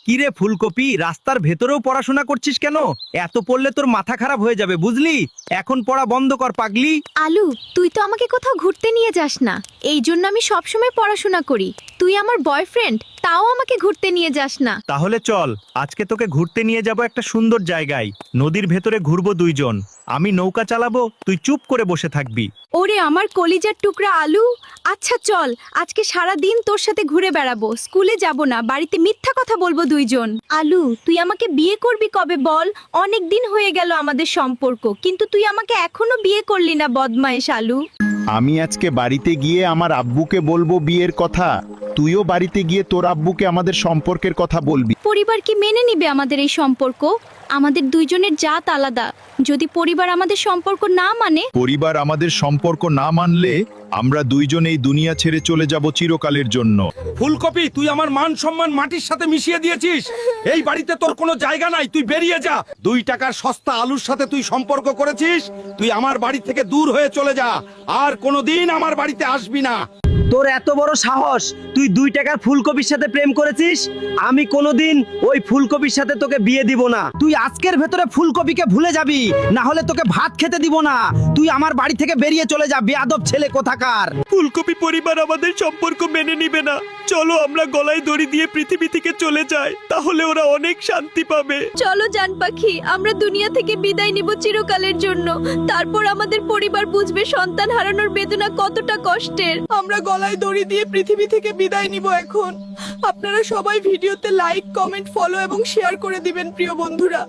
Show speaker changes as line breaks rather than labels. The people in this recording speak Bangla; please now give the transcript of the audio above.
কিরে ফুলকপি, রাস্তার ভেতরেও পড়াশোনা করছিস কেন? এত পড়লে তোর মাথা খারাপ হয়ে যাবে, বুঝলি? এখন পড়া বন্ধ কর পাগলি।
আলু, তুই তো আমাকে কোথাও ঘুরতে নিয়ে যাস না, এই জন্য আমি সবসময় পড়াশোনা করি। তুই আমার বয়ফ্রেন্ড, তাও আমাকে ঘুরতে নিয়ে যাস না।
তাহলে চল, আজকে তোকে ঘুরতে নিয়ে যাব একটা সুন্দর জায়গায়। নদীর ভেতরে ঘুরবো দুইজন। আমি নৌকা চালাবো, তুই চুপ করে বসে থাকবি।
ওরে আমার কলিজার টুকরা আলু, আচ্ছা চল, আজকে সারা দিন তোর সাথে ঘুরে বেড়াবো। স্কুলে যাব না, বাড়িতে মিথ্যা কথা বলবো দুইজন। আলু, তুই আমাকে বিয়ে করবি কবে বল? অনেক দিন হয়ে গেল আমাদের সম্পর্ক, কিন্তু তুই আমাকে এখনো বিয়ে করলি না, বদমাইশ আলু।
আমি আজকে বাড়িতে গিয়ে আমার আব্বুকে বলবো বিয়ের কথা। তুইও বাড়িতে গিয়ে তোর আব্বুকে আমাদের সম্পর্কের কথা বলবি।
পরিবার কি মেনে নিবে আমাদের এই সম্পর্ক? আমাদের দুইজনের জাত আলাদা। যদি পরিবার আমাদের সম্পর্ক না মানে?
পরিবার আমাদের সম্পর্ক না মানলে আমরা দুইজন এই দুনিয়া ছেড়ে চলে যাব চিরকালের জন্য।
ফুলকপি, তুই আমার মান সম্মান মাটির সাথে মিশিয়ে দিয়েছিস। এই বাড়িতে তোর কোনো জায়গা নাই, তুই বেরিয়ে যা। 2 টাকার সস্তা আলুর সাথে তুই সম্পর্ক করেছিস, তুই আমার বাড়ি থেকে দূর হয়ে চলে যা। আর কোনোদিন আমার বাড়িতে আসবি না।
তোর এত বড় সাহস, তুই 2 টাকার ফুলকপির সাথে প্রেম করেছিস? আমি কোনোদিন ওই ফুলকপির সাথে তোকে বিয়ে দিব না। তুই আজকের ভেতরে ফুলকপিকে ভুলে যাবি, না হলে তোকে ভাত খেতে দিব না। তুই আমার বাড়ি থেকে বেরিয়ে চলে যা, বেয়াদব ছেলে কোথাকার।
ফুলকপি পরিবার আমাদের সম্পর্ক মেনে নিবে না। চলো আমরা গলায় দড়ি দিয়ে পৃথিবী থেকে চলে যাই, তাহলে ওরা অনেক শান্তি পাবে।
চলো জান পাখি, আমরা দুনিয়া থেকে বিদায় নিব চিরকালের জন্য। তারপর আমাদের পরিবার বুঝবে সন্তান হারানোর বেদনা কতটা কষ্টের।
আমরা গলায় দড়ি দিয়ে পৃথিবী থেকে বিদায় নিব এখন। আপনারা সবাই ভিডিওতে লাইক, কমেন্ট, ফলো এবং শেয়ার করে দিবেন প্রিয় বন্ধুরা।